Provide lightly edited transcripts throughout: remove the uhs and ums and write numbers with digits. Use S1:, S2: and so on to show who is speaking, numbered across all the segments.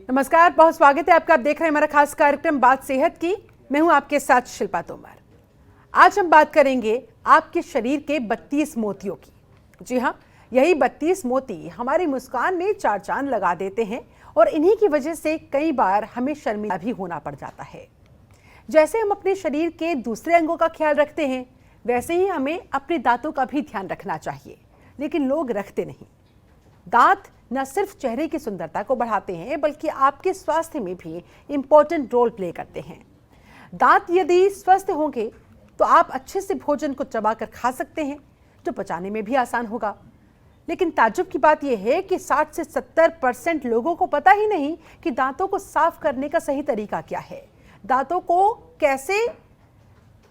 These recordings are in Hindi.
S1: नमस्कार, बहुत स्वागत है आपका। आप देख रहे हैं हमारा खास कार्यक्रम बात सेहत की। मैं हूं आपके साथ शिल्पा तोमर। आज हम बात करेंगे आपके शरीर के 32 मोतियों की। जी हाँ, यही 32 मोती हमारी मुस्कान में चार चांद लगा देते हैं और इन्हीं की वजह से कई बार हमें शर्मिंदा भी होना पड़ जाता है। जैसे हम अपने शरीर के दूसरे अंगों का ख्याल रखते हैं, वैसे ही हमें अपने दांतों का भी ध्यान रखना चाहिए, लेकिन लोग रखते नहीं। दांत न सिर्फ चेहरे की सुंदरता को बढ़ाते हैं, बल्कि आपके स्वास्थ्य में भी इंपॉर्टेंट रोल प्ले करते हैं। दांत यदि स्वस्थ होंगे तो आप अच्छे से भोजन को चबाकर खा सकते हैं, जो पचाने में भी आसान होगा। लेकिन ताज्जुब की बात यह है कि 60 से 70% लोगों को पता ही नहीं कि दांतों को साफ करने का सही तरीका क्या है, दांतों को कैसे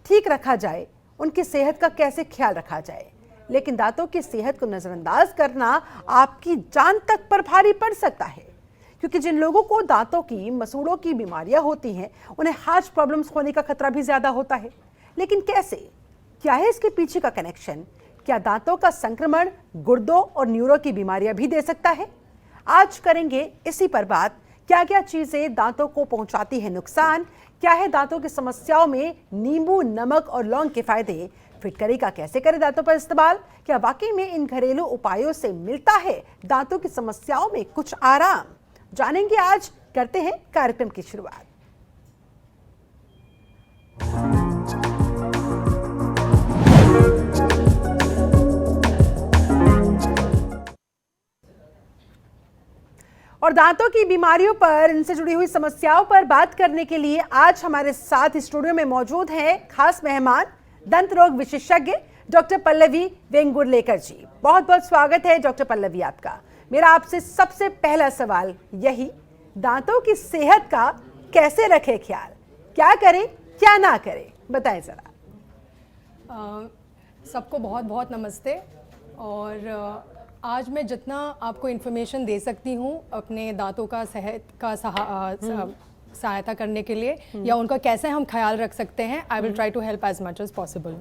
S1: ठीक रखा जाए, उनकी सेहत का कैसे ख्याल रखा जाए। लेकिन दांतों की सेहत को नजरअंदाज करना आपकी जान तक पर भारी पड़ सकता है, क्योंकि जिन लोगों को दांतों की मसूड़ों की बीमारियां होती हैं, उन्हें हार्ट प्रॉब्लम्स होने का खतरा भी ज्यादा होता है। लेकिन कैसे, क्या है इसके पीछे का कनेक्शन? क्या दांतों का संक्रमण गुर्दों और न्यूरो की बीमारियां भी दे सकता है? आज करेंगे इसी पर बात। क्या क्या चीजें दांतों को पहुंचाती है नुकसान, क्या है दांतों की समस्याओं में नींबू, नमक और लौंग के फायदे, फिटकरी का कैसे करें दांतों पर इस्तेमाल, क्या वाकई में इन घरेलू उपायों से मिलता है दांतों की समस्याओं में कुछ आराम, जानेंगे आज। करते हैं कार्यक्रम की शुरुआत। और दांतों की बीमारियों पर, इनसे जुड़ी हुई समस्याओं पर बात करने के लिए आज हमारे साथ स्टूडियो में मौजूद हैं खास मेहमान, दंत रोग विशेषज्ञ डॉक्टर पल्लवी वेंगुर्लेकर जी। बहुत बहुत स्वागत है डॉक्टर पल्लवी आपका। मेरा आपसे सबसे पहला सवाल यही, दांतों की सेहत का कैसे रखें ख्याल, क्या करें क्या ना करें, बताएं जरा।
S2: सबको बहुत बहुत नमस्ते। और आज मैं जितना आपको इन्फॉर्मेशन दे सकती हूँ अपने दांतों का सेहत का सहायता करने के लिए, या उनका कैसे हम ख्याल रख सकते हैं, I will try to help as much as possible.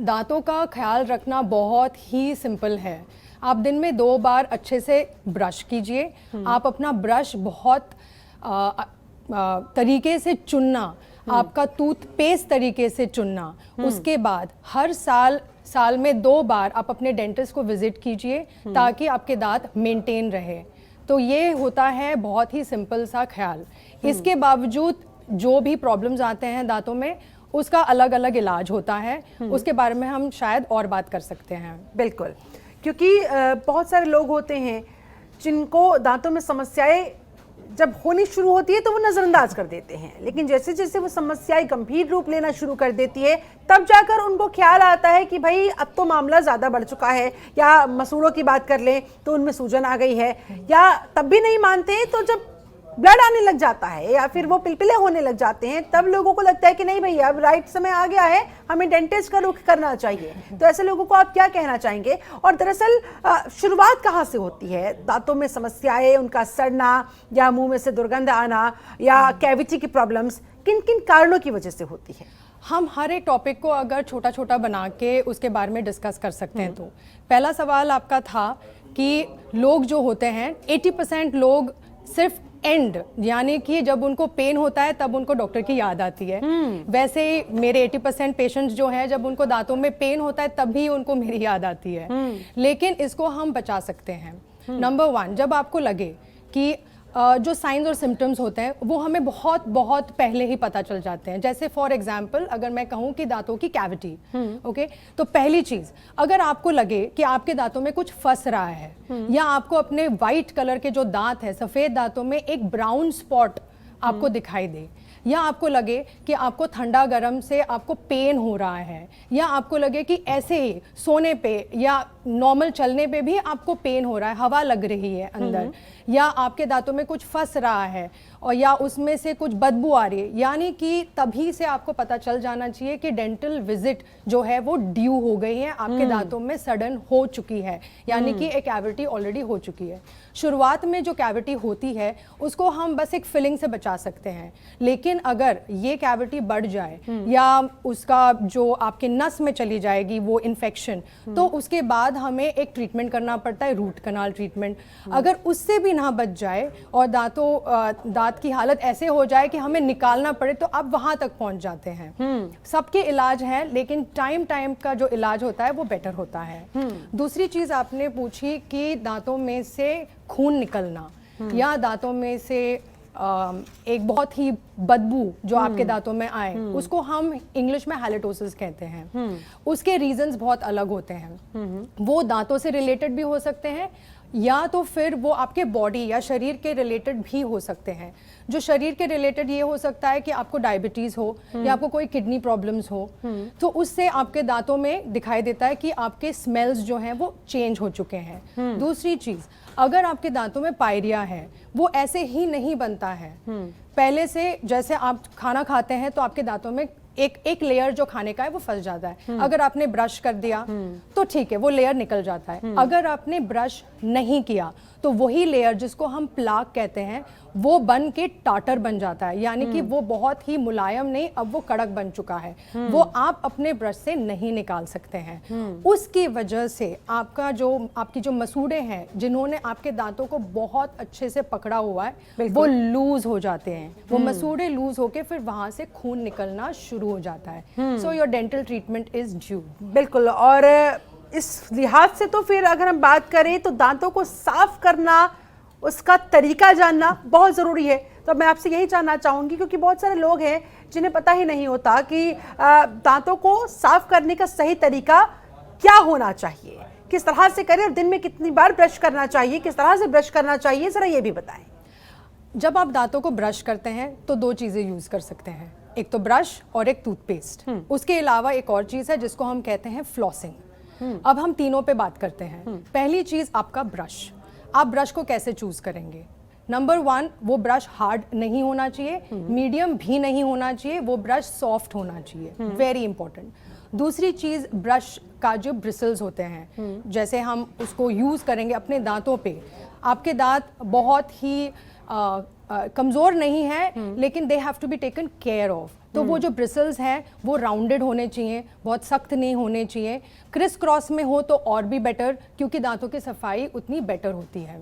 S2: दांतों का ख्याल रखना बहुत ही सिंपल है। आप दिन में 2 बार अच्छे से ब्रश कीजिए। आप अपना ब्रश बहुत तरीके से चुनना, आपका टूथपेस्ट तरीके से चुनना। उसके बाद हर साल में 2 बार आप अपने डेंटिस्ट को विजिट कीजिए, ताकि आपके दांत मेंटेन रहे। तो ये होता है बहुत ही सिंपल सा ख्याल। इसके बावजूद जो भी प्रॉब्लम्स आते हैं दांतों में, उसका अलग अलग इलाज होता है। उसके बारे में हम शायद और बात कर सकते हैं।
S1: बिल्कुल, क्योंकि बहुत सारे लोग होते हैं जिनको दांतों में समस्याएं जब होनी शुरू होती है तो वो नजरअंदाज कर देते हैं, लेकिन जैसे जैसे वो समस्याएं गंभीर रूप लेना शुरू कर देती है, तब जाकर उनको ख्याल आता है कि भाई अब तो मामला ज़्यादा बढ़ चुका है। या मसूड़ों की बात कर लें तो उनमें सूजन आ गई है, या तब भी नहीं मानते तो जब ब्लड आने लग जाता है या फिर वो पिलपिले होने लग जाते हैं, तब लोगों को लगता है कि नहीं भैया अब राइट समय आ गया है, हमें डेंटिस्ट का रुख करना चाहिए। तो ऐसे लोगों को आप क्या कहना चाहेंगे? और दरअसल शुरुआत कहाँ से होती है दांतों में समस्याएं, उनका सड़ना या मुंह में से दुर्गंध आना या कैविटी की प्रॉब्लम्स किन किन कारणों की वजह से होती है?
S2: हम हर एक टॉपिक को अगर छोटा छोटा बना के उसके बारे में डिस्कस कर सकते हैं। तो पहला सवाल आपका था कि लोग जो होते हैं 80% लोग सिर्फ एंड, यानी कि जब उनको पेन होता है तब उनको डॉक्टर की याद आती है। वैसे मेरे 80% पेशेंट्स जो हैं, जब उनको दांतों में पेन होता है तभी उनको मेरी याद आती है। लेकिन इसको हम बचा सकते हैं। नंबर 1, जब आपको लगे कि जो साइंस और सिम्टम्स होते हैं वो हमें बहुत बहुत पहले ही पता चल जाते हैं। जैसे फॉर एग्जांपल अगर मैं कहूँ कि दांतों की कैविटी, ओके, तो पहली चीज़, अगर आपको लगे कि आपके दांतों में कुछ फंस रहा है, या आपको अपने वाइट कलर के जो दांत है, सफ़ेद दांतों में एक ब्राउन स्पॉट आपको दिखाई दे, या आपको लगे कि आपको ठंडा गर्म से आपको पेन हो रहा है, या आपको लगे कि ऐसे ही सोने पे या नॉर्मल चलने पे भी आपको पेन हो रहा है, हवा लग रही है अंदर, या आपके दांतों में कुछ फंस रहा है और या उसमें से कुछ बदबू आ रही है, यानी कि तभी से आपको पता चल जाना चाहिए कि डेंटल विजिट जो है वो ड्यू हो गई है, आपके दांतों में सडन हो चुकी है, यानी कि एक कैविटी ऑलरेडी हो चुकी है। शुरुआत में जो कैविटी होती है उसको हम बस एक फिलिंग से बचा सकते हैं, लेकिन अगर ये कैविटी बढ़ जाए या उसका जो आपके नस में चली जाएगी वो इन्फेक्शन, तो उसके बाद हमें एक ट्रीटमेंट करना पड़ता है, रूट कनाल ट्रीटमेंट। अगर उससे भी ना बच जाए और दांत की हालत ऐसे हो जाए कि हमें निकालना पड़े, तो आप वहां तक पहुंच जाते हैं। सबके इलाज हैं, लेकिन टाइम टाइम का जो इलाज होता है वो बेटर होता है। दूसरी चीज आपने पूछी कि दांतों में से खून निकलना या दांतों में से एक बहुत ही बदबू जो आपके दांतों में आए, उसको हम इंग्लिश में हैलिटोसिस कहते हैं। उसके रीजंस बहुत अलग होते हैं। वो दांतों से रिलेटेड भी हो सकते हैं, या तो फिर वो आपके बॉडी या शरीर के रिलेटेड भी हो सकते हैं। जो शरीर के रिलेटेड ये हो सकता है कि आपको डायबिटीज हो या आपको कोई किडनी प्रॉब्लम्स हो, तो उससे आपके दांतों में दिखाई देता है कि आपके स्मेल्स जो हैं वो चेंज हो चुके हैं। दूसरी चीज, अगर आपके दांतों में पायरिया है, वो ऐसे ही नहीं बनता है। पहले से जैसे आप खाना खाते हैं तो आपके दांतों में एक लेयर जो खाने का है वो फंस जाता है। अगर आपने ब्रश कर दिया तो ठीक है, वो लेयर निकल जाता है। अगर आपने ब्रश नहीं किया तो वही लेयर, जिसको हम प्लाक कहते हैं, वो बन के टाटर बन जाता है, यानी कि वो बहुत ही मुलायम नहीं, अब वो कड़क बन चुका है। वो आप अपने ब्रश से नहीं निकाल सकते हैं। उसकी वजह से आपकी जो मसूड़े हैं, जिन्होंने आपके दांतों को बहुत अच्छे से पकड़ा हुआ है, वो लूज हो जाते हैं। वो मसूड़े लूज होके फिर वहां से खून निकलना शुरू हो जाता है। So your dental treatment is due.
S1: बिल्कुल। और इस लिहाज से तो फिर अगर हम बात करें तो दांतों को साफ करना, उसका तरीका जानना बहुत ज़रूरी है। तो मैं आपसे यही जानना चाहूँगी, क्योंकि बहुत सारे लोग हैं जिन्हें पता ही नहीं होता कि दांतों को साफ करने का सही तरीका क्या होना चाहिए, किस तरह से करें और दिन में कितनी बार ब्रश करना चाहिए, किस तरह से ब्रश करना चाहिए, ज़रा ये भी बताएं।
S2: जब आप दांतों को ब्रश करते हैं तो दो चीज़ें यूज़ कर सकते हैं, एक तो ब्रश और एक टूथपेस्ट। उसके अलावा एक और चीज़ है जिसको हम कहते हैं फ्लॉसिंग। अब हम तीनों पे बात करते हैं। पहली चीज़, आपका ब्रश। आप ब्रश को कैसे चूज करेंगे? नंबर 1, वो ब्रश हार्ड नहीं होना चाहिए, मीडियम भी नहीं होना चाहिए, वो ब्रश सॉफ्ट होना चाहिए, वेरी इंपॉर्टेंट। दूसरी चीज़, ब्रश का जो ब्रिसल्स होते हैं, जैसे हम उसको यूज़ करेंगे अपने दांतों पे। आपके दांत बहुत ही कमज़ोर नहीं है, लेकिन they have to be taken care of. तो वो जो ब्रिसल्स हैं वो राउंडेड होने चाहिए, बहुत सख्त नहीं होने चाहिए। क्रिस क्रॉस में हो तो और भी बेटर, क्योंकि दांतों की सफाई उतनी बेटर होती है।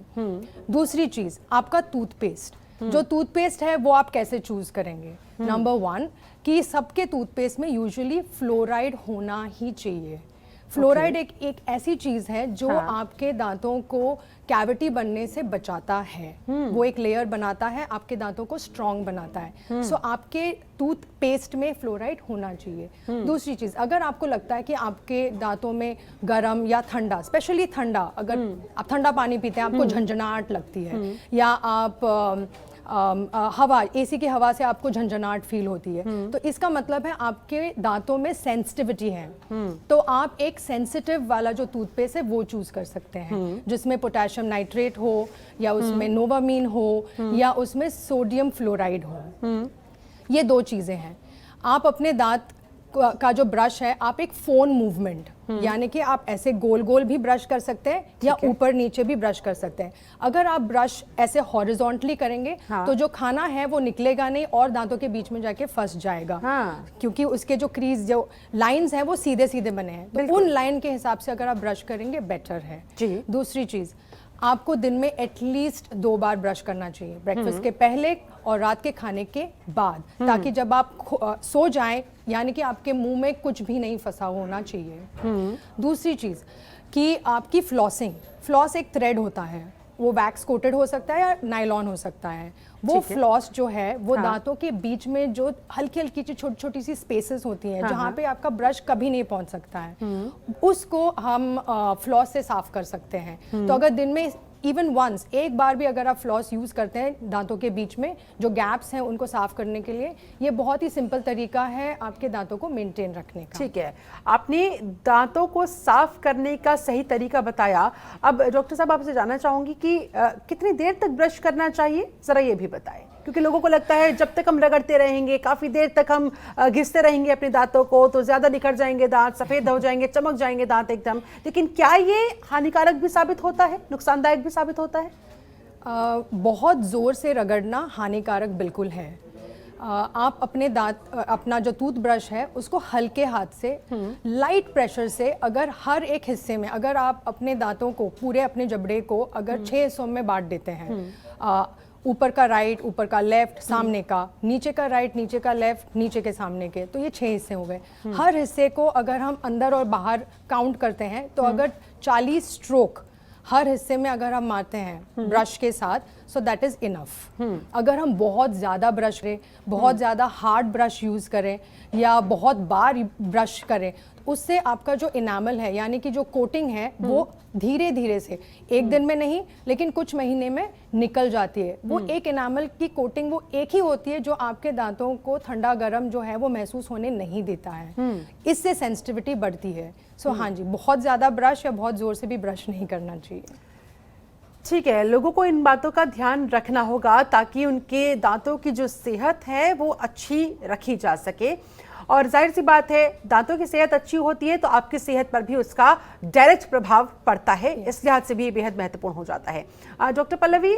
S2: दूसरी चीज़, आपका टूथपेस्ट। जो टूथपेस्ट है वो आप कैसे चूज करेंगे? नंबर 1, कि सबके टूथपेस्ट में यूजुअली फ्लोराइड होना ही चाहिए। फ्लोराइड एक ऐसी चीज है जो आपके दांतों को कैविटी बनने से बचाता है। वो एक लेयर बनाता है, आपके दांतों को स्ट्रॉन्ग बनाता है। सो आपके टूथपेस्ट में फ्लोराइड होना चाहिए। दूसरी चीज, अगर आपको लगता है कि आपके दांतों में गर्म या ठंडा, स्पेशली ठंडा, अगर आप ठंडा पानी पीते हैं आपको झंझनाहट लगती है, या आप हवा, एसी की हवा से आपको झंझनाहट फील होती है, तो इसका मतलब है आपके दांतों में सेंसिटिविटी है। तो आप एक सेंसिटिव वाला जो टूथपेस्ट है वो चूज कर सकते हैं, जिसमें पोटेशियम नाइट्रेट हो, या उसमें नोवामीन हो, या उसमें सोडियम फ्लोराइड हो। ये 2 चीजें हैं। आप अपने दांत का जो ब्रश है, आप एक फोन मूवमेंट, यानी कि आप ऐसे गोल गोल भी ब्रश कर सकते हैं या ऊपर नीचे भी ब्रश कर सकते हैं। अगर आप ब्रश ऐसे हॉरिजॉन्टली करेंगे तो जो खाना है वो निकलेगा नहीं और दांतों के बीच में जाके फंस जाएगा, क्योंकि उसके जो क्रीज, जो लाइंस हैं वो सीधे सीधे बने हैं। तो उन लाइन के हिसाब से अगर आप ब्रश करेंगे बेटर है। दूसरी चीज, आपको दिन में एटलीस्ट 2 बार ब्रश करना चाहिए, ब्रेकफास्ट के पहले और रात के खाने के बाद, ताकि जब आप सो जाएं, यानी कि आपके मुंह में कुछ भी नहीं फंसा होना चाहिए। दूसरी चीज़ कि आपकी फ्लॉस एक थ्रेड होता है, वो वैक्स कोटेड हो सकता है या नायलॉन हो सकता है। वो फ्लॉस जो है वो दांतों के बीच में जो हल्की हल्की छोटी छोटी सी स्पेसेस होती हैं, जहाँ पे आपका ब्रश कभी नहीं पहुंच सकता है, उसको हम फ्लॉस से साफ कर सकते हैं। तो अगर दिन में इवन वंस, एक बार भी अगर आप फ्लॉस यूज करते हैं दांतों के बीच में जो गैप्स हैं उनको साफ करने के लिए, ये बहुत ही सिंपल तरीका है आपके दांतों को मेंटेन रखने का।
S1: ठीक है, आपने दांतों को साफ करने का सही तरीका बताया। अब डॉक्टर साहब आपसे जानना चाहूंगी कि कितनी देर तक ब्रश करना चाहिए, जरा ये भी बताएं, क्योंकि लोगों को लगता है जब तक हम रगड़ते रहेंगे, काफ़ी देर तक हम घिसते रहेंगे अपने दांतों को, तो ज़्यादा निखर जाएंगे दांत, सफ़ेद हो जाएंगे, चमक जाएंगे दांत एकदम। लेकिन क्या ये हानिकारक भी साबित होता है, नुकसानदायक भी साबित होता है?
S2: बहुत ज़ोर से रगड़ना हानिकारक बिल्कुल है। आप अपने अपना जो टूथब्रश है उसको हल्के हाथ से लाइट प्रेशर से अगर हर एक हिस्से में, अगर आप अपने दांतों को पूरे अपने जबड़े को अगर 6 हिस्सों में बांट देते हैं, ऊपर का राइट, ऊपर का लेफ्ट, सामने का, नीचे का राइट, नीचे का लेफ्ट, नीचे के सामने के, तो ये 6 हिस्से हो गए। हर हिस्से को अगर हम अंदर और बाहर काउंट करते हैं तो अगर 40 स्ट्रोक हर हिस्से में अगर हम मारते हैं ब्रश के साथ, सो दैट इज इनफ। अगर हम बहुत ज़्यादा ब्रश करें, बहुत ज़्यादा हार्ड ब्रश यूज़ करें या बहुत बार ब्रश करें, उससे आपका जो इनामल है यानी कि जो कोटिंग है वो धीरे धीरे से, एक दिन में नहीं लेकिन कुछ महीने में निकल जाती है। वो एक इनामल की कोटिंग वो एक ही होती है जो आपके दांतों को ठंडा गर्म जो है वो महसूस होने नहीं देता है। इससे सेंसिटिविटी बढ़ती है। सो हाँ जी, बहुत ज़्यादा ब्रश या बहुत ज़ोर से भी ब्रश नहीं करना चाहिए।
S1: ठीक है, लोगों को इन बातों का ध्यान रखना होगा ताकि उनके दांतों की जो सेहत है वो अच्छी रखी जा सके। और जाहिर सी बात है, दांतों की सेहत अच्छी होती है तो आपकी सेहत पर भी उसका डायरेक्ट प्रभाव पड़ता है। इस लिहाज से भी बेहद महत्वपूर्ण हो जाता है। डॉक्टर पल्लवी,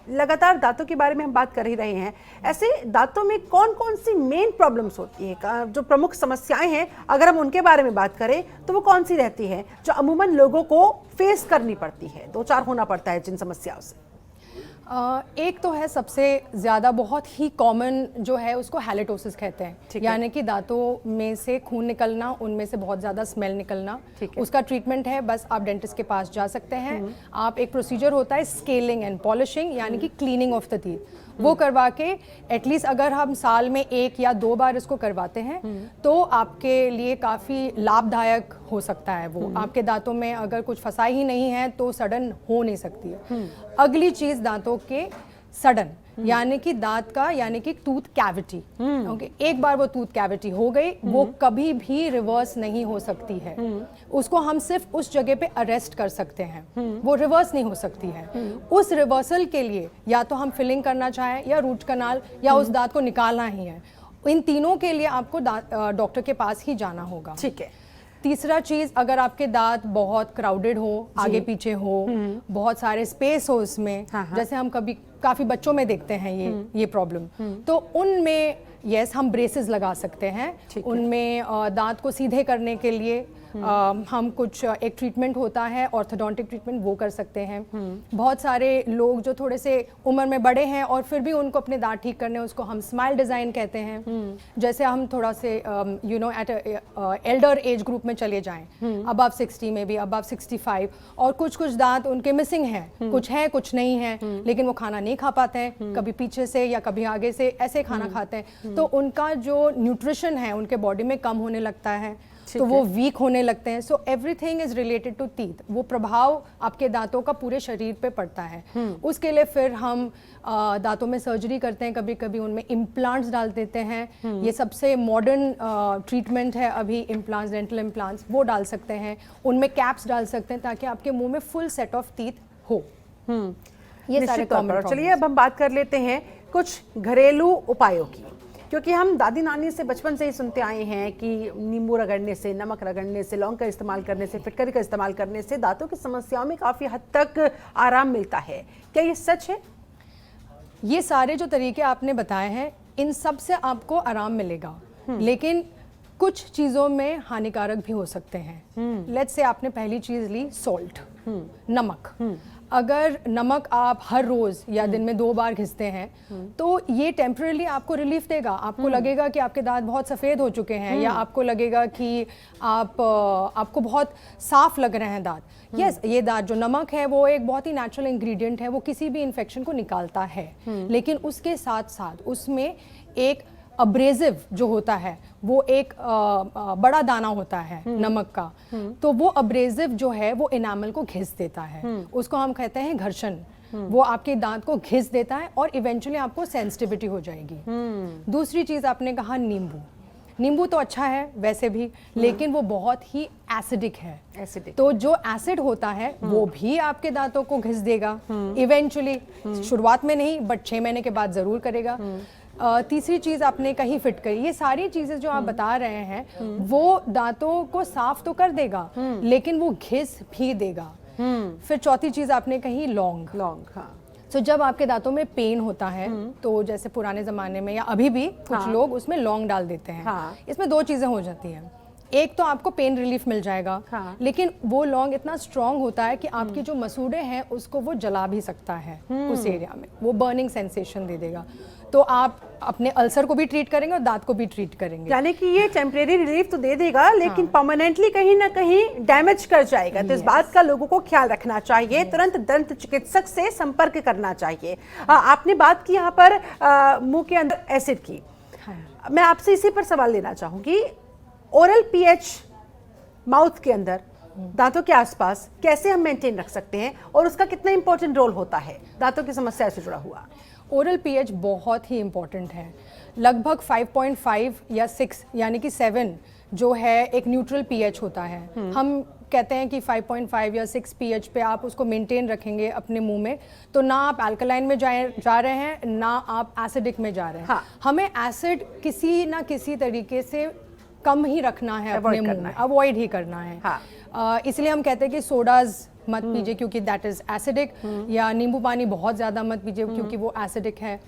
S1: लगातार दांतों के बारे में हम बात कर ही रहे हैं। ऐसे दांतों में कौन कौन सी मेन प्रॉब्लम्स होती हैं, जो प्रमुख समस्याएं हैं, अगर हम उनके बारे में बात करें तो वो कौन सी रहती है जो अमूमन लोगों को फेस करनी पड़ती है, दो चार होना पड़ता है जिन समस्याओं से?
S2: एक तो है सबसे ज़्यादा बहुत ही कॉमन जो है उसको हैलिटोसिस कहते हैं, यानी कि दांतों में से खून निकलना, उनमें से बहुत ज़्यादा स्मेल निकलना। उसका ट्रीटमेंट है, बस आप डेंटिस्ट के पास जा सकते हैं। आप एक प्रोसीजर होता है स्केलिंग एंड पॉलिशिंग यानी कि क्लीनिंग ऑफ द टीथ, वो करवा के एटलीस्ट अगर हम साल में 1 या 2 बार इसको करवाते हैं तो आपके लिए काफ़ी लाभदायक हो सकता है। वो आपके दांतों में अगर कुछ फंसा ही नहीं है तो सडन हो नहीं सकती है। अगली चीज़ दांतों के सडन यानी कि दांत का यानी कि टूथ कैविटी। ओके, एक बार वो टूथ कैविटी हो गई वो कभी भी रिवर्स नहीं हो सकती है। उसको हम सिर्फ उस जगह पे अरेस्ट कर सकते हैं, वो रिवर्स नहीं हो सकती है। उस रिवर्सल के लिए या तो हम फिलिंग करना चाहें या रूट कनाल या उस दांत को निकालना ही है, इन तीनों के लिए आपको डॉक्टर के पास ही जाना होगा।
S1: ठीक है।
S2: तीसरा चीज, अगर आपके दांत बहुत क्राउडेड हो, आगे पीछे हो, बहुत सारे स्पेस हो उसमें, जैसे हम कभी काफी बच्चों में देखते हैं ये प्रॉब्लम, तो उनमें यस हम ब्रेसेस लगा सकते हैं। उनमें दांत को सीधे करने के लिए हम कुछ एक ट्रीटमेंट होता है ऑर्थोडोंटिक ट्रीटमेंट, वो कर सकते हैं। बहुत सारे लोग जो थोड़े से उम्र में बड़े हैं और फिर भी उनको अपने दांत ठीक करने, उसको हम स्माइल डिज़ाइन कहते हैं। जैसे हम थोड़ा से एट एल्डर एज ग्रुप में चले जाएं, अबव 60 में भी, अबव 65, और कुछ दांत उनके मिसिंग हैं, कुछ है कुछ नहीं है, लेकिन वो खाना नहीं खा पाते हैं, कभी पीछे से या कभी आगे से ऐसे खाना खाते हैं, तो उनका जो न्यूट्रिशन है उनके बॉडी में कम होने लगता है, तो वो वीक होने लगते हैं। So everything is related to teeth. वो प्रभाव आपके दांतों का पूरे शरीर पे पड़ता है। उसके लिए फिर हम दांतों में सर्जरी करते हैं, कभी कभी उनमें इम्प्लांट्स डाल देते हैं। ये सबसे मॉडर्न ट्रीटमेंट है अभी, इम्प्लांट्स, डेंटल इम्प्लांट्स, वो डाल सकते हैं। उनमें कैप्स डाल सकते हैं ताकि आपके मुंह में फुल सेट ऑफ टीथ हो। ये सारे कॉमन।
S1: चलिए अब हम बात कर लेते हैं कुछ घरेलू उपायों की, क्योंकि हम दादी नानी से बचपन से ही सुनते आए हैं कि नींबू रगड़ने से, नमक रगड़ने से, लौंग का इस्तेमाल करने से, फिटकरी का इस्तेमाल करने से दांतों की समस्याओं में काफ़ी हद तक आराम मिलता है। क्या ये सच है?
S2: ये सारे जो तरीके आपने बताए हैं, इन सब से आपको आराम मिलेगा, लेकिन कुछ चीज़ों में हानिकारक भी हो सकते हैं। लेट्स से आपने पहली चीज़ ली सॉल्ट, नमक। अगर नमक आप हर रोज़ या दिन में 2 बार घिसते हैं तो ये टेम्परेली आपको रिलीफ देगा। आपको लगेगा कि आपके दांत बहुत सफ़ेद हो चुके हैं, या आपको लगेगा कि आपको बहुत साफ लग रहे हैं दांत। यस, ये दांत जो नमक है वो एक बहुत ही नेचुरल इंग्रेडिएंट है, वो किसी भी इन्फेक्शन को निकालता है, लेकिन उसके साथ साथ उसमें एक अब्रेजिव जो होता है, वो एक बड़ा दाना होता है नमक का, तो वो अब्रेजिव जो है वो इनामल को घिस देता है। उसको हम कहते हैं घर्षण। वो आपके दांत को घिस देता है और इवेंचुअली आपको सेंसिटिविटी हो जाएगी। दूसरी चीज़ आपने कहा नींबू। नींबू तो अच्छा है वैसे भी, लेकिन वो बहुत ही एसिडिक है। तो जो एसिड होता है वो भी आपके दांतों को घिस देगा इवेंचुअली, शुरुआत में नहीं बट 6 महीने के बाद ज़रूर करेगा। तीसरी चीज़ आपने कही फिटकरी। ये सारी चीज़ें जो आप बता रहे हैं वो दांतों को साफ तो कर देगा, लेकिन वो घिस भी देगा। फिर चौथी चीज़ आपने कही लौंग।
S1: हाँ।
S2: सो जब आपके दांतों में पेन होता है तो जैसे पुराने ज़माने में या अभी भी कुछ लोग उसमें लौंग डाल देते हैं। इसमें दो चीज़ें हो जाती हैं, एक तो आपको पेन रिलीफ मिल जाएगा, लेकिन वो लौंग इतना स्ट्रांग होता है कि आपके जो मसूड़े हैं उसको वो जला भी सकता है उस एरिया में, वो बर्निंग सेंसेशन दे देगा। तो आप अपने अल्सर को भी ट्रीट करेंगे और दांत को भी ट्रीट करेंगे।
S1: यानी कि ये टेम्परेरी रिलीफ तो दे देगा, लेकिन परमानेंटली कहीं ना कहीं डैमेज कर जाएगा। तो इस बात का लोगों को ख्याल रखना चाहिए, तुरंत दंत चिकित्सक से संपर्क करना चाहिए। आपने बात की यहाँ पर मुंह के अंदर एसिड की, मैं आपसे इसी पर सवाल लेना चाहूंगी। ओरल पीएच माउथ के अंदर, दांतों के आसपास कैसे हम मेंटेन रख सकते हैं और उसका कितना इंपॉर्टेंट रोल होता है दांतों की समस्या से जुड़ा हुआ?
S2: ओरल पीएच बहुत ही इम्पॉर्टेंट है। लगभग 5.5 या 6 यानी कि 7 जो है एक न्यूट्रल पीएच होता है। हम कहते हैं कि 5.5 या 6 पीएच पे आप उसको मेंटेन रखेंगे अपने मुंह में, तो ना आप अल्कलाइन में जा रहे हैं, ना आप एसिडिक में जा रहे हैं। हमें एसिड किसी ना किसी तरीके से कम ही रखना है, अपने मुंह में अवॉइड ही करना है। इसलिए हम कहते हैं कि सोडाज मत पीजिए क्योंकि दैट इज एसिडिक, या नींबू पानी बहुत ज़्यादा मत पीजिए क्योंकि वो एसिडिक है।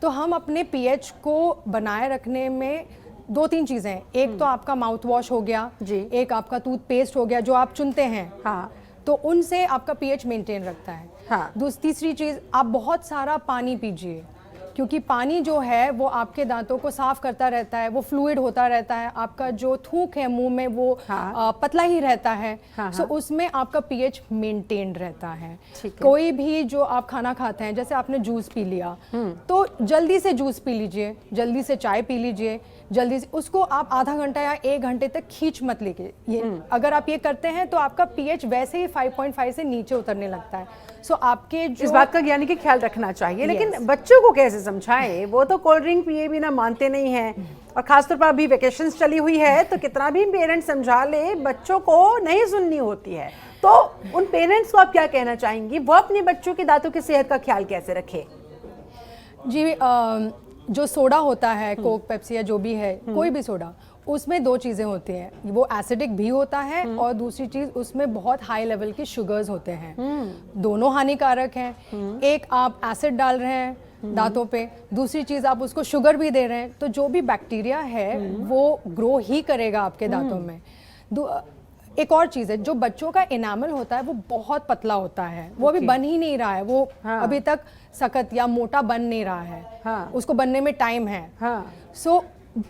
S2: तो हम अपने पीएच को बनाए रखने में 2-3 चीज़ें, एक तो आपका माउथ वॉश हो गया, एक आपका टूथपेस्ट हो गया जो आप चुनते हैं, तो उनसे आपका पीएच मेंटेन रखता है। तीसरी चीज़, आप बहुत सारा पानी पीजिए क्योंकि पानी जो है वो आपके दांतों को साफ करता रहता है, वो फ्लूइड होता रहता है, आपका जो थूक है मुंह में वो पतला ही रहता है। सो उसमें आपका पीएच मेंटेन्ड रहता है। कोई भी जो आप खाना खाते हैं, जैसे आपने जूस पी लिया तो जल्दी से जूस पी लीजिए, जल्दी से चाय पी लीजिए, जल्दी से उसको आप आधा घंटा या 1 घंटे तक खींच मत लेके। ये अगर आप ये करते हैं तो आपका पीएच वैसे ही 5.5 से नीचे उतरने लगता है। सो आपके जो
S1: इस बात का यानी कि ख्याल रखना चाहिए। लेकिन बच्चों को कैसे समझाएं? वो तो कोल्ड ड्रिंक पिए बिना मानते नहीं हैं, और खासतौर पर अभी वेकेशंस चली हुई है तो कितना भी पेरेंट्स समझा ले, बच्चों को नहीं सुननी होती है। तो उन पेरेंट्स को आप क्या कहना चाहेंगी, वो अपने बच्चों के दांतों की सेहत का ख्याल कैसे रखें?
S2: जी, जो सोडा होता है, कोक, पेप्सी या जो भी है, कोई भी सोडा, उसमें 2 चीज़ें होती हैं, वो एसिडिक भी होता है और दूसरी चीज़ उसमें बहुत हाई लेवल की शुगर्स होते हैं। दोनों हानिकारक हैं। एक आप एसिड डाल रहे हैं दांतों पे, दूसरी चीज़ आप उसको शुगर भी दे रहे हैं, तो जो भी बैक्टीरिया है वो ग्रो ही करेगा आपके दांतों में। एक और चीज़ है, जो बच्चों का इनामल होता है वो बहुत पतला होता है, वो अभी बन ही नहीं रहा है, वो अभी तक सख्त या मोटा बन नहीं रहा है, उसको बनने में टाइम है। सो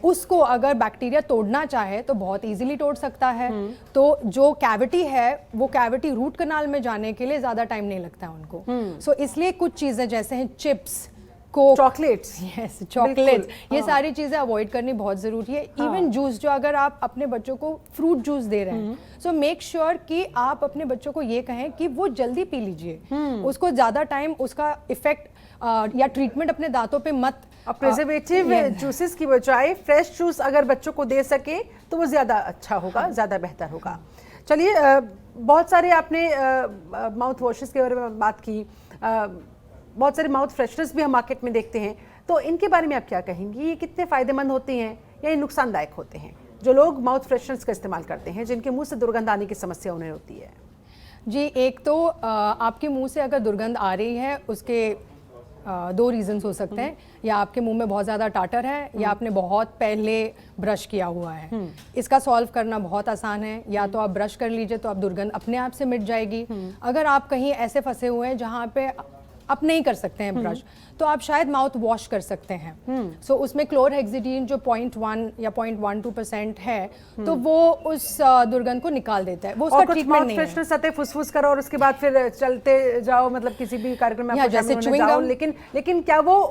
S2: उसको अगर बैक्टीरिया तोड़ना चाहे तो बहुत इजीली तोड़ सकता है। तो जो कैविटी है वो कैविटी रूट कनाल में जाने के लिए ज़्यादा टाइम नहीं लगता है उनको। सो इसलिए कुछ चीज़ें जैसे हैं chips, Coke,
S1: chocolates,
S2: yes chocolates, ये सारी चीज़ें अवॉइड करनी बहुत ज़रूरी है। इवन जूस, जो अगर आप अपने बच्चों को फ्रूट जूस दे रहे हैं, सो मेक श्योर कि आप अपने बच्चों को ये कहें कि वो जल्दी पी लीजिए, उसको ज़्यादा टाइम उसका इफेक्ट या ट्रीटमेंट अपने दांतों पे मत।
S1: प्रिजर्वेटिव जूसेस की बजाय फ्रेश जूस अगर बच्चों को दे सके तो वो ज़्यादा अच्छा होगा, ज़्यादा बेहतर होगा। चलिए, बहुत सारे आपने माउथ वॉशेस के बारे में बात की, बहुत सारे माउथ फ्रेशनर्स भी हम मार्केट में देखते हैं, तो इनके बारे में आप क्या कहेंगी? ये कितने फ़ायदेमंद होते हैं या ये नुकसानदायक होते हैं, जो लोग माउथ फ्रेशनर्स का इस्तेमाल करते हैं जिनके मुंह से दुर्गंध आने की समस्या उन्हें होती है?
S2: जी, एक तो आपके मुंह से अगर दुर्गंध आ रही है उसके 2 रीजंस हो सकते हैं, या आपके मुंह में बहुत ज़्यादा टाटर है या आपने बहुत पहले ब्रश किया हुआ है। इसका सॉल्व करना बहुत आसान है, या तो आप ब्रश कर लीजिए तो आप दुर्गंध अपने आप से मिट जाएगी। अगर आप कहीं ऐसे फंसे हुए हैं जहाँ पे आप नहीं कर सकते हैं ब्रश, तो आप शायद माउथ वॉश कर सकते हैं। सो उसमें क्लोरहेक्सिडीन जो 0.1 या 0.12% है, तो वो उस दुर्गंध को निकाल देता है। वो उसका ट्रीटमेंट नहीं है।
S1: फ्रेशनर सतह फुसफुस करो और उसके बाद फिर चलते जाओ, मतलब किसी भी कार्यक्रम में
S2: जैसे च्युइंग गम,
S1: लेकिन क्या वो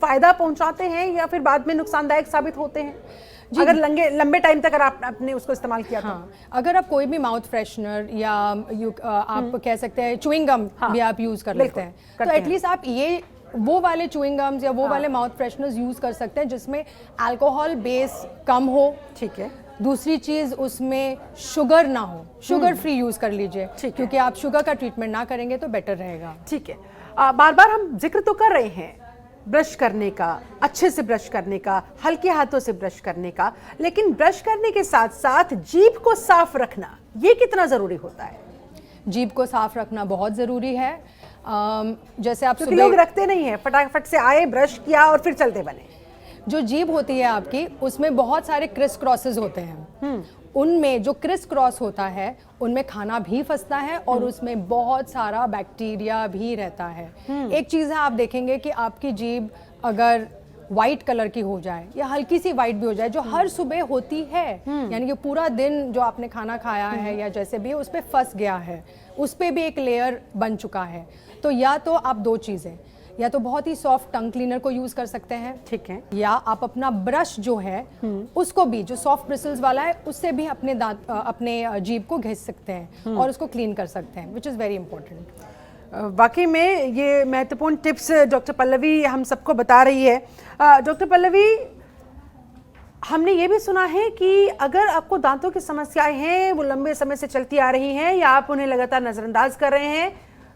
S1: फायदा पहुंचाते हैं या फिर बाद में नुकसानदायक साबित होते हैं अगर लंबे टाइम तक अगर आपने उसको इस्तेमाल किया?
S2: हाँ, अगर आप कोई भी माउथ फ्रेशनर या आप कह सकते हैं च्युइंग गम भी आप यूज कर लेते हैं, तो एटलीस्ट आप ये वो वाले च्युइंग गम्स या वो वाले माउथ फ्रेशनर्स यूज कर सकते हैं जिसमें अल्कोहल बेस कम हो। ठीक है। दूसरी चीज, उसमें शुगर ना हो, शुगर फ्री यूज कर लीजिए, क्योंकि आप शुगर का ट्रीटमेंट ना करेंगे तो बेटर रहेगा।
S1: ठीक है। बार बार हम जिक्र तो कर रहे हैं ब्रश करने का, अच्छे से ब्रश करने का, हल्के हाथों से ब्रश करने का, लेकिन ब्रश करने के साथ साथ जीभ को साफ रखना ये कितना ज़रूरी होता है?
S2: जीभ को साफ रखना बहुत ज़रूरी है। जैसे आप
S1: क्योंकि लोग रखते नहीं है, फटाफट से आए, ब्रश किया और फिर चलते बने।
S2: जो जीभ होती है आपकी, उसमें बहुत सारे क्रिस क्रॉसेस होते हैं। उनमें जो क्रिस क्रॉस होता है उनमें खाना भी फंसता है और उसमें बहुत सारा बैक्टीरिया भी रहता है। एक चीज़ है, आप देखेंगे कि आपकी जीभ अगर वाइट कलर की हो जाए या हल्की सी वाइट भी हो जाए, जो हर सुबह होती है, यानी कि पूरा दिन जो आपने खाना खाया है या जैसे भी उस पर फंस गया है, उस पर भी एक लेयर बन चुका है, तो या तो आप दो चीज़ें, या तो बहुत ही सॉफ्ट टंग क्लीनर को यूज कर सकते हैं,
S1: ठीक है,
S2: या आप अपना ब्रश जो है उसको भी, जो सॉफ्ट ब्रिसल्स वाला है, उससे भी अपने दांत अपने जीभ को घिस सकते हैं और उसको क्लीन कर सकते हैं, विच इज़ वेरी इंपॉर्टेंट।
S1: वाकई में ये महत्वपूर्ण टिप्स डॉक्टर पल्लवी हम सबको बता रही है। डॉक्टर पल्लवी, हमने ये भी सुना है कि अगर आपको दांतों की समस्याएं हैं, वो लंबे समय से चलती आ रही हैं या आप उन्हें लगातार नज़रअंदाज कर रहे हैं,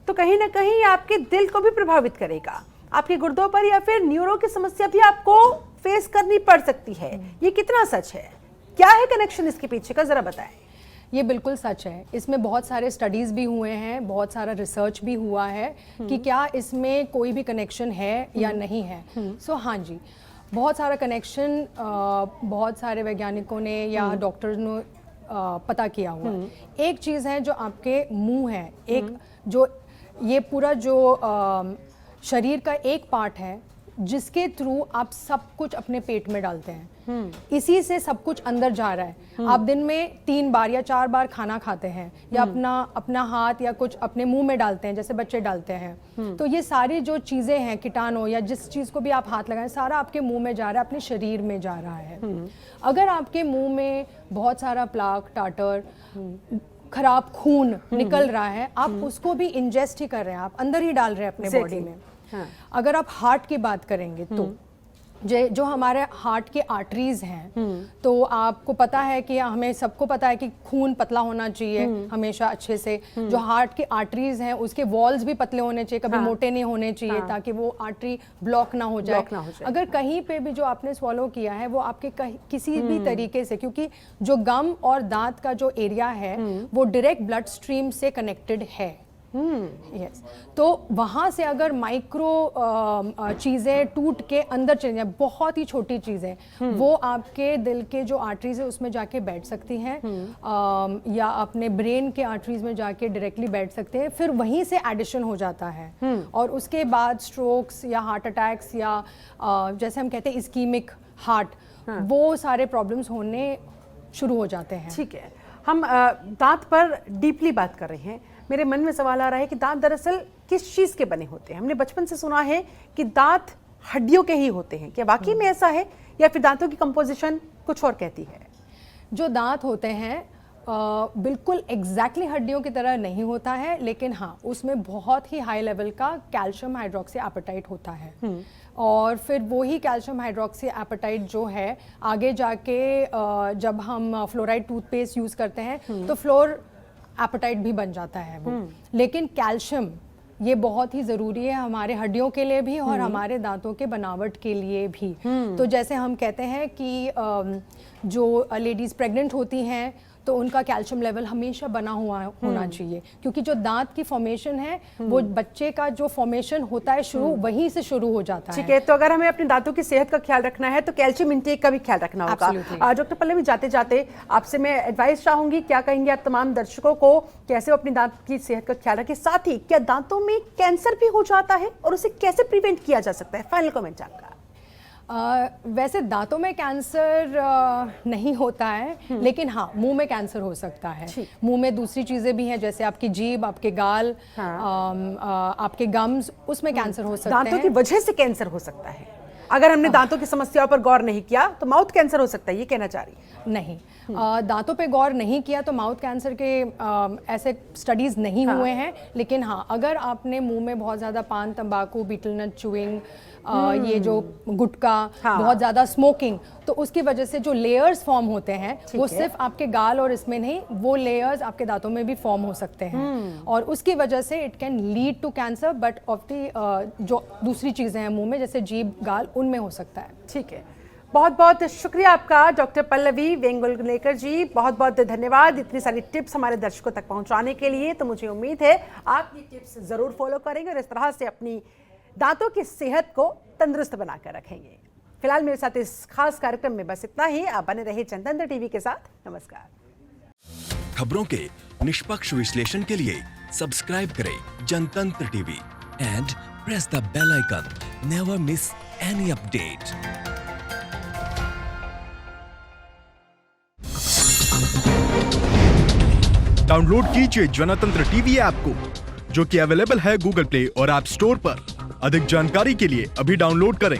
S1: तो कहीं ना कहीं आपके दिल को भी प्रभावित करेगा, आपके गुर्दों पर या फिर न्यूरो की समस्या भी आपको फेस करनी पड़ सकती है। ये कितना सच है? क्या है कनेक्शन इसके पीछे का, जरा बताएं।
S2: ये बिल्कुल सच है। इसमें बहुत सारे स्टडीज़ भी हुए हैं, बहुत सारा रिसर्च भी हुआ है कि क्या इसमें कोई भी कनेक्शन है या नहीं है। सो हाँ जी, बहुत सारा कनेक्शन बहुत सारे वैज्ञानिकों ने या डॉक्टर्स ने पता किया हुआ है। एक चीज़ है जो आपके मुंह है, एक जो ये पूरा जो शरीर का एक पार्ट है जिसके थ्रू आप सब कुछ अपने पेट में डालते हैं, इसी से सब कुछ अंदर जा रहा है। आप दिन में 3 बार या 4 बार खाना खाते हैं या अपना हाथ या कुछ अपने मुंह में डालते हैं, जैसे बच्चे डालते हैं। तो ये सारी जो चीज़ें हैं, कीटाणु या जिस चीज़ को भी आप हाथ लगाएं, सारा आपके मुंह में जा रहा है, अपने शरीर में जा रहा है। अगर आपके मुंह में बहुत सारा प्लाक, टाटर, खराब खून निकल रहा है, आप उसको भी इंजेस्ट ही कर रहे हैं, आप अंदर ही डाल रहे हैं अपने बॉडी में। अगर आप हार्ट की बात करेंगे तो जो हमारे हार्ट के आर्टरीज हैं, तो आपको पता है कि हमें सबको पता है कि खून पतला होना चाहिए हमेशा अच्छे से। जो हार्ट के आर्टरीज हैं उसके वॉल्स भी पतले होने चाहिए, कभी मोटे नहीं होने चाहिए, ताकि वो आर्टरी ब्लॉक ना हो जाए। अगर कहीं पे भी जो आपने स्वॉलो किया है वो आपके किसी भी तरीके से, क्योंकि जो गम और दांत का जो एरिया है वो डायरेक्ट ब्लड स्ट्रीम से कनेक्टेड है। यस, तो वहाँ से अगर माइक्रो चीज़ें टूट के अंदर चली जाए, बहुत ही छोटी चीज़ें, वो आपके दिल के जो आर्टरीज है उसमें जाके बैठ सकती हैं, या अपने ब्रेन के आर्टरीज में जाके डायरेक्टली बैठ सकते हैं, फिर वहीं से एडिशन हो जाता है। और उसके बाद स्ट्रोक्स या हार्ट अटैक्स या जैसे हम कहते हैं इस्कीमिक हार्ट, वो सारे प्रॉब्लम्स होने शुरू हो जाते हैं।
S1: ठीक है, हम दांत पर डीपली बात कर रहे हैं। मेरे मन में सवाल आ रहा है कि दांत दरअसल किस चीज़ के बने होते हैं? हमने बचपन से सुना है कि दांत हड्डियों के ही होते हैं, क्या वाकई में ऐसा है या फिर दांतों की कंपोजिशन कुछ और कहती है?
S2: जो दांत होते हैं बिल्कुल एग्जैक्टली हड्डियों की तरह नहीं होता है, लेकिन हाँ, उसमें बहुत ही हाई लेवल का कैल्शियम हाइड्रोक्सी एपेटाइट होता है। और फिर वही कैल्शियम हाइड्रोक्सी एपेटाइट जो है आगे जाके जब हम फ्लोराइड टूथपेस्ट यूज़ करते हैं तो फ्लोर एपेटाइट भी बन जाता है वो। लेकिन कैल्शियम ये बहुत ही ज़रूरी है हमारे हड्डियों के लिए भी और हमारे दांतों के बनावट के लिए भी। तो जैसे हम कहते हैं कि जो लेडीज़ प्रेग्नेंट होती हैं तो उनका कैल्शियम लेवल हमेशा बना हुआ होना चाहिए, क्योंकि जो दांत की फॉर्मेशन है वो बच्चे का जो फॉर्मेशन होता है शुरू वहीं से शुरू हो जाता है।
S1: ठीक है, तो अगर हमें अपने दांतों की सेहत का ख्याल रखना है तो कैल्शियम इंटेक का भी ख्याल रखना होगा। डॉक्टर पल्लवी, जाते जाते आपसे मैं एडवाइस चाहूंगी, क्या कहेंगे आप तमाम दर्शकों को कैसे वो अपनी दांत की सेहत का ख्याल रखें? साथ ही क्या दांतों में कैंसर भी हो जाता है और उसे कैसे प्रिवेंट किया जा सकता है? फाइनल कमेंट आपका।
S2: वैसे दांतों में कैंसर नहीं होता है, लेकिन हाँ, मुंह में कैंसर हो सकता है। मुंह में दूसरी चीज़ें भी हैं, जैसे आपकी जीभ, आपके गाल, आपके गम्स, उसमें कैंसर हो सकता है।
S1: दांतों की वजह से कैंसर हो सकता है? अगर हमने दांतों की समस्याओं पर गौर नहीं किया तो माउथ कैंसर हो सकता है, ये कहना चाह रही है?
S2: नहीं, दांतों पे गौर नहीं किया तो माउथ कैंसर के ऐसे स्टडीज़ नहीं हुए हैं। लेकिन हाँ, अगर आपने मुंह में बहुत ज़्यादा पान, तंबाकू, बीटल नट च्यूइंग, ये जो गुटखा, बहुत ज़्यादा स्मोकिंग, तो उसकी वजह से जो लेयर्स फॉर्म होते हैं वो सिर्फ आपके गाल और इसमें नहीं, वो लेयर्स आपके दांतों में भी फॉर्म हो सकते हैं और उसकी वजह से it can lead to cancer. But of the जो दूसरी चीज़ें हैं मुंह में, जैसे जीभ, गाल, उनमें हो सकता है।
S1: ठीक है, बहुत बहुत शुक्रिया आपका डॉक्टर पल्लवी वेंगुलनेकर जी, बहुत बहुत धन्यवाद इतनी सारी टिप्स हमारे दर्शकों तक पहुंचाने के लिए। तो मुझे उम्मीद है आप ये टिप्स जरूर फॉलो करेंगे और इस तरह से अपनी दांतों की सेहत को तंदुरुस्त बनाकर रखेंगे। फिलहाल मेरे साथ इस खास कार्यक्रम में बस इतना ही। आप बने रहिए जनतंत्र टीवी के साथ। नमस्कार।
S3: खबरों के निष्पक्ष विश्लेषण के लिए सब्सक्राइब करें Jantantra TV and press the bell icon. Never miss any update.
S4: Download कीजिए जनतंत्र टीवी ऐप को, जो कि अवेलेबल है गूगल प्ले और ऐप स्टोर पर। अधिक जानकारी के लिए अभी डाउनलोड करें।